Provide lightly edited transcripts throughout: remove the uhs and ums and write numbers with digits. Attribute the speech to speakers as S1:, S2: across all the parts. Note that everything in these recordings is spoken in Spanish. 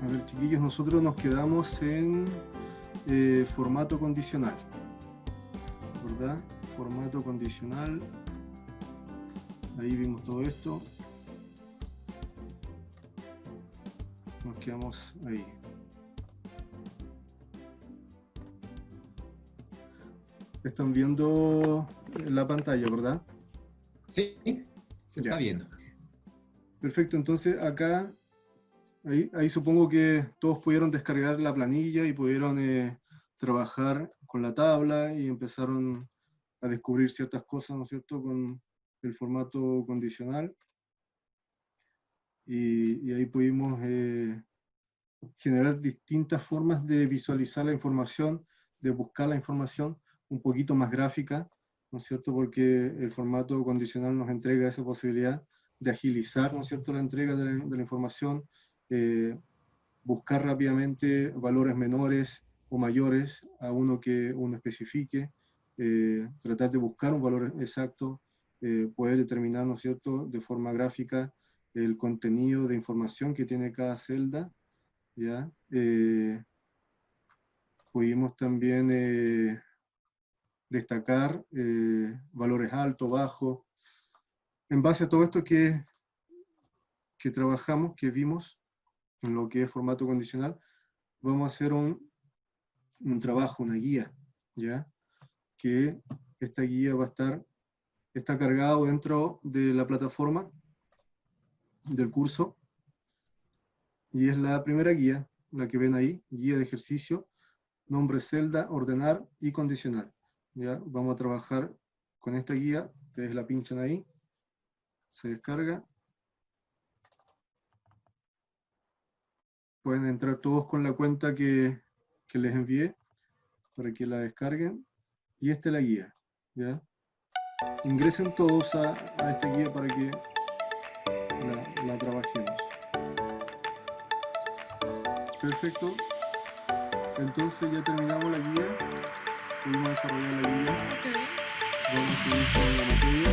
S1: A ver, chiquillos, nosotros nos quedamos en formato condicional, ¿verdad? Formato condicional. Ahí vimos todo esto. Nos quedamos ahí. Están viendo la pantalla, ¿verdad?
S2: Sí, se está viendo.
S1: Perfecto, entonces acá, ahí supongo que todos pudieron descargar la planilla y pudieron trabajar con la tabla y empezaron a descubrir ciertas cosas, ¿no es cierto?, con el formato condicional. Y ahí pudimos generar distintas formas de visualizar la información, de buscar la información un poquito más gráfica, ¿no es cierto?, porque el formato condicional nos entrega esa posibilidad de agilizar, ¿no es cierto?, la entrega de la información, buscar rápidamente valores menores o mayores a uno que uno especifique, tratar de buscar un valor exacto, poder determinar, ¿no es cierto?, de forma gráfica el contenido de información que tiene cada celda, ¿ya? Pudimos también destacar valores altos, bajos. En base a todo esto que trabajamos, que vimos en lo que es formato condicional, vamos a hacer un trabajo, una guía, ¿ya? Que esta guía está cargado dentro de la plataforma del curso, y es la primera guía, la que ven ahí, guía de ejercicio, nombre celda, ordenar y condicional. ¿Ya? Vamos a trabajar con esta guía, ustedes la pinchan ahí, se descarga. Pueden entrar todos con la cuenta que les envié para que la descarguen. Y esta es la guía, ¿ya? Ingresen todos a esta guía para que la trabajemos. Perfecto. Entonces ya terminamos la guía. Pudimos desarrollar la guía. Vamos a seguir con la materia.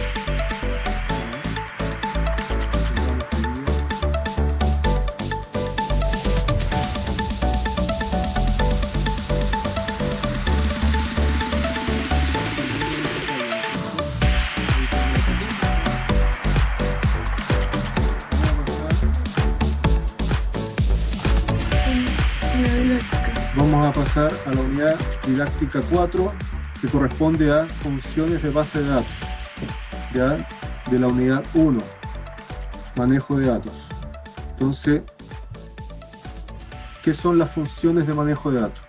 S1: Vamos a pasar a la unidad didáctica 4, que corresponde a funciones de base de datos, ¿ya? De la unidad 1, manejo de datos. Entonces, ¿qué son las funciones de manejo de datos?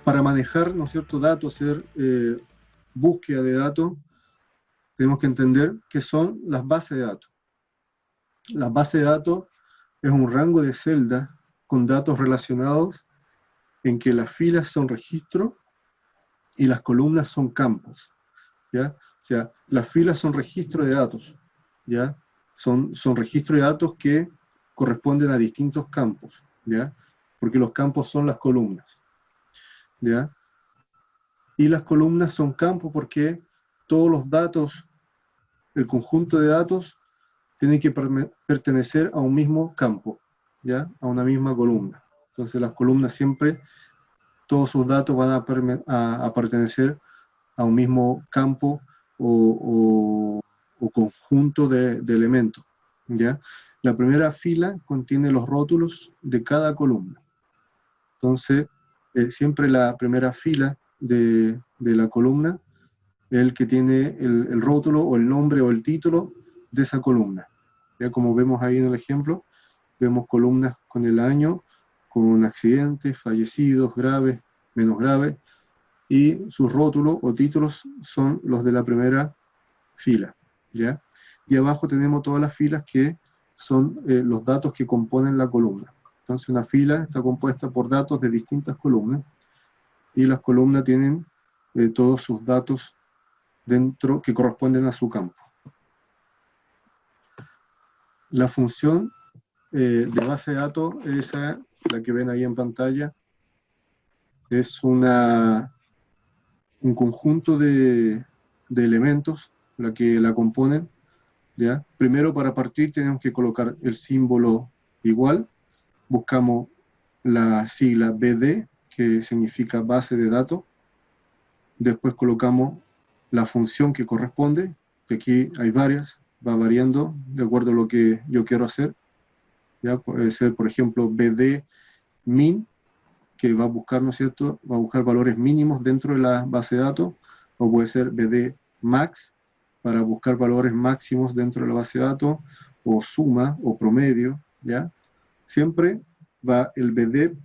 S1: Para manejar, ¿no es cierto?, datos, hacer búsqueda de datos, tenemos que entender qué son las bases de datos. Las bases de datos es un rango de celdas con datos relacionados en que las filas son registros y las columnas son campos, ¿ya? O sea, las filas son registros de datos, ¿ya? Son registros de datos que corresponden a distintos campos, ¿ya? Porque los campos son las columnas, ¿ya? Y las columnas son campos porque todos los datos, el conjunto de datos, tiene que pertenecer a un mismo campo, ¿ya? A una misma columna. Entonces las columnas siempre, todos sus datos van a pertenecer a un mismo campo o conjunto de elementos, ¿ya? La primera fila contiene los rótulos de cada columna. Entonces, siempre la primera fila de la columna es el que tiene el rótulo o el nombre o el título de esa columna. Ya como vemos ahí en el ejemplo, vemos columnas con el año, con accidentes, fallecidos, graves, menos graves, y sus rótulos o títulos son los de la primera fila, ¿ya? Y abajo tenemos todas las filas que son los datos que componen la columna. Entonces una fila está compuesta por datos de distintas columnas, y las columnas tienen todos sus datos dentro que corresponden a su campo. La función de base de datos es esa, la que ven ahí en pantalla. Es un conjunto de elementos la que la componen, ¿ya? Primero, para partir, tenemos que colocar el símbolo Igual, buscamos la sigla BD, que significa base de datos. Después colocamos la función que corresponde, que aquí hay varias, va variando de acuerdo a lo que yo quiero hacer. ¿Ya? Puede ser, por ejemplo, BD min, que va a buscar, ¿no es cierto?, va a buscar valores mínimos dentro de la base de datos, o puede ser BD max, para buscar valores máximos dentro de la base de datos, o suma, o promedio, ¿ya? Siempre va el BD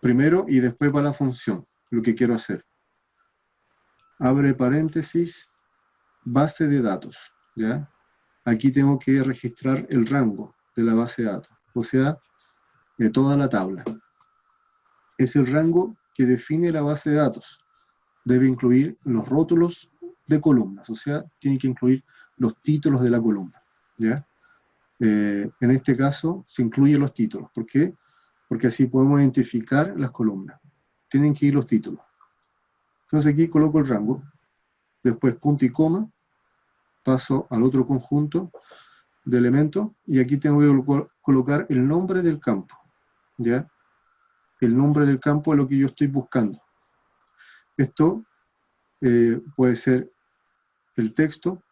S1: primero y después va la función, lo que quiero hacer. Abre paréntesis, base de datos, ¿ya? Aquí tengo que registrar el rango de la base de datos, o sea, de toda la tabla. Es el rango que define la base de datos. Debe incluir los rótulos de columnas, o sea, tiene que incluir los títulos de la columna, ¿ya? En este caso se incluyen los títulos. ¿Por qué? Porque así podemos identificar las columnas. Tienen que ir los títulos. Entonces aquí coloco el rango, después punto y coma, paso al otro conjunto de elementos, y aquí tengo que colocar el nombre del campo, ¿ya? El nombre del campo es lo que yo estoy buscando. Esto puede ser el texto,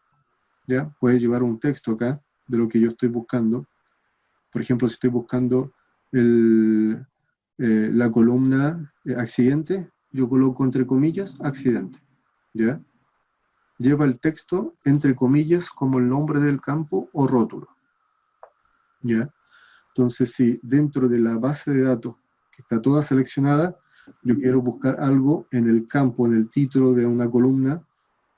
S1: ¿ya? Puede llevar un texto acá de lo que yo estoy buscando. Por ejemplo, si estoy buscando la columna accidente, yo coloco entre comillas accidente, ¿ya? Lleva el texto entre comillas como el nombre del campo o rótulo, ¿ya? Entonces, si dentro de la base de datos, que está toda seleccionada, yo quiero buscar algo en el campo, en el título de una columna,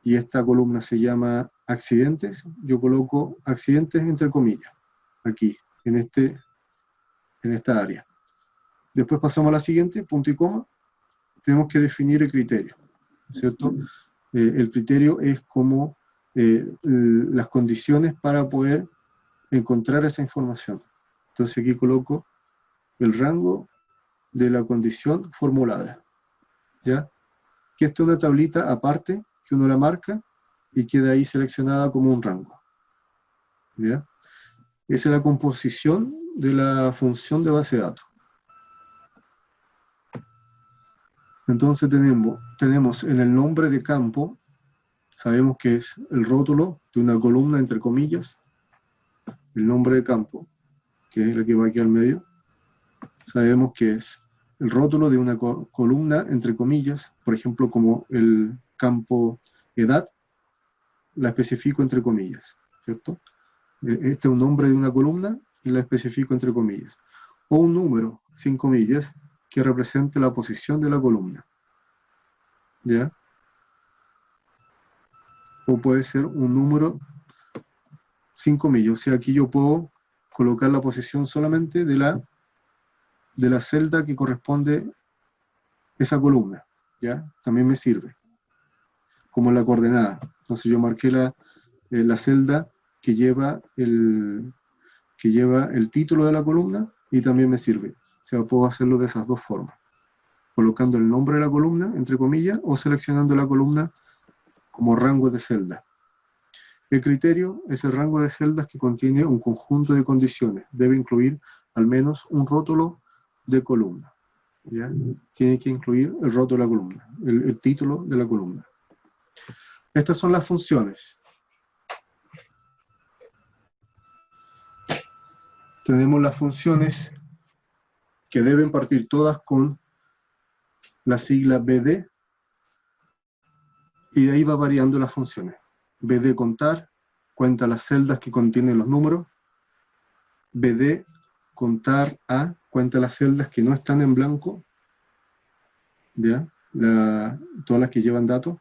S1: y esta columna se llama accidentes, yo coloco accidentes entre comillas, aquí, en esta área. Después pasamos a la siguiente, punto y coma, tenemos que definir el criterio, ¿cierto? El criterio es como las condiciones para poder encontrar esa información. Entonces aquí coloco el rango de la condición formulada, ¿ya? Que esta es una tablita aparte que uno la marca y queda ahí seleccionada como un rango, ¿ya? Esa es la composición de la función de base de datos. Entonces tenemos en el nombre de campo, sabemos que es el rótulo de una columna entre comillas, el nombre de campo, que es la que va aquí al medio, sabemos que es el rótulo de una columna entre comillas, por ejemplo, como el campo edad, la especifico entre comillas, ¿cierto? Este es un nombre de una columna y la especifico entre comillas. O un número, sin comillas, que represente la posición de la columna, ¿ya? O puede ser un número sin comillas, o sea, aquí yo puedo colocar la posición solamente de la celda que corresponde a esa columna, ¿ya? También me sirve, como la coordenada. Entonces yo marqué la celda que lleva el título de la columna y también me sirve. O sea, puedo hacerlo de esas dos formas, colocando el nombre de la columna, entre comillas, o seleccionando la columna como rango de celda. El criterio es el rango de celdas que contiene un conjunto de condiciones. Debe incluir al menos un rótulo de columna, ¿ya? Tiene que incluir el rótulo de la columna, el título de la columna. Estas son las funciones. Tenemos las funciones que deben partir todas con la sigla BD, y de ahí va variando las funciones. BD contar, cuenta las celdas que contienen los números. BD contar A, cuenta las celdas que no están en blanco, ¿ya? Todas las que llevan datos.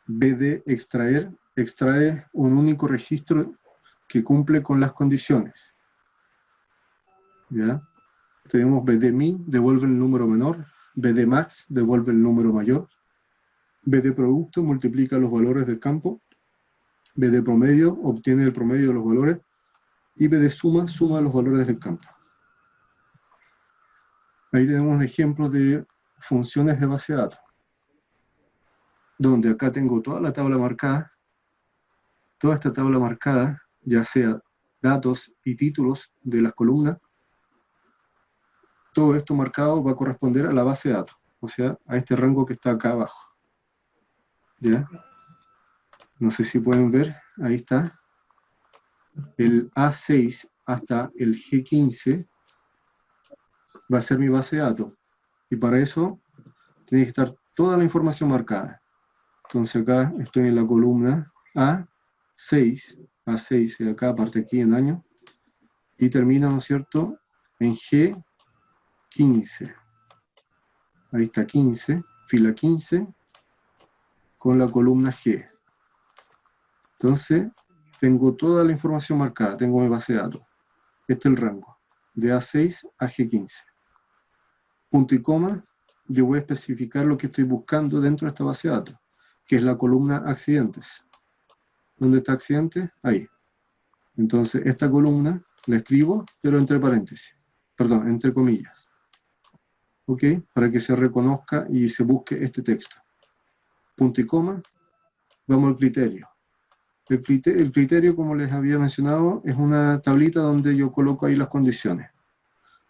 S1: BD extraer, extrae un único registro que cumple con las condiciones, ¿ya? Tenemos BD min, devuelve el número menor. BD max, devuelve el número mayor. BD producto, multiplica los valores del campo. BD promedio, obtiene el promedio de los valores. Y BD suma, suma los valores del campo. Ahí tenemos ejemplos de funciones de base de datos, donde acá tengo toda la tabla marcada, toda esta tabla marcada, ya sea datos y títulos de las columnas, todo esto marcado va a corresponder a la base de datos, o sea, a este rango que está acá abajo. ¿Ya? No sé si pueden ver, ahí está. El A6 hasta el G15 va a ser mi base de datos. Y para eso tiene que estar toda la información marcada. Entonces acá estoy en la columna A6 de acá, parte aquí en año, y termina, ¿no es cierto?, en G15. Ahí está 15, fila 15, con la columna G. Entonces, tengo toda la información marcada, tengo mi base de datos. Este es el rango, de A6 a G15. Punto y coma, yo voy a especificar lo que estoy buscando dentro de esta base de datos, que es la columna accidentes. ¿Dónde está accidentes? Ahí. Entonces, esta columna la escribo, pero entre paréntesis. Perdón, entre comillas. ¿Ok? Para que se reconozca y se busque este texto. Punto y coma. Vamos al criterio. El criterio, como les había mencionado, es una tablita donde yo coloco ahí las condiciones.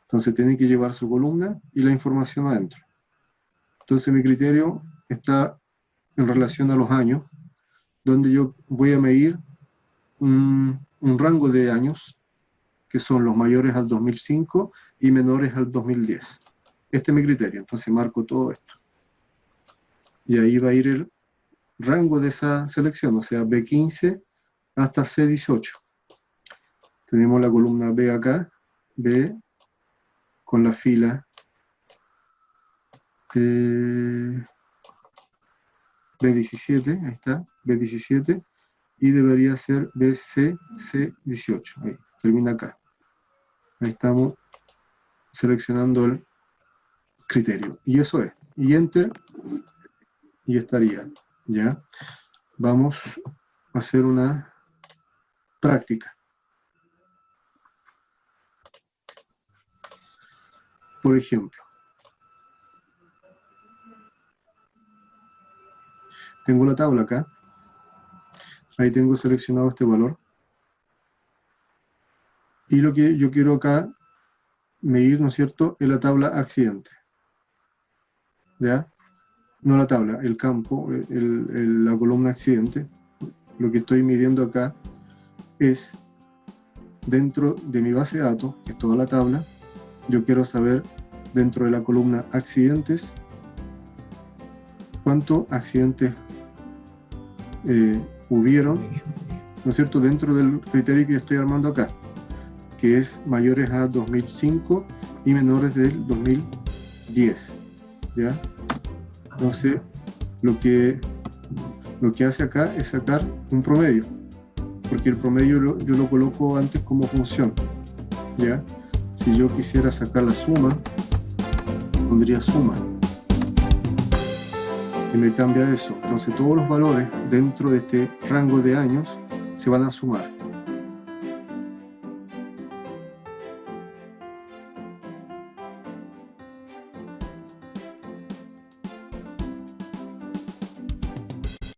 S1: Entonces tiene que llevar su columna y la información adentro. Entonces mi criterio está en relación a los años, donde yo voy a medir un rango de años, que son los mayores al 2005 y menores al 2010. Este es mi criterio, entonces marco todo esto. Y ahí va a ir el rango de esa selección, o sea, B15 hasta C18. Tenemos la columna B acá, B con la fila B17, ahí está, B17, y debería ser BC-C18, ahí, termina acá. Ahí estamos seleccionando el criterio, y eso es, y Enter, y estaría, ¿ya? Vamos a hacer una práctica. Por ejemplo, tengo la tabla acá, ahí tengo seleccionado este valor, y lo que yo quiero acá medir, ¿no es cierto?, es la tabla accidente, ¿ya? No la tabla, el campo, la columna accidente. Lo que estoy midiendo acá es, dentro de mi base de datos, que es toda la tabla, yo quiero saber, dentro de la columna accidentes, cuántos accidentes hubieron, ¿no es cierto?, dentro del criterio que yo estoy armando acá, que es mayores a 2005 y menores del 2010, ¿ya? Entonces, lo que hace acá es sacar un promedio, porque el promedio yo lo coloco antes como función, ¿ya? Si yo quisiera sacar la suma, pondría suma, y me cambia eso. Entonces, todos los valores dentro de este rango de años se van a sumar.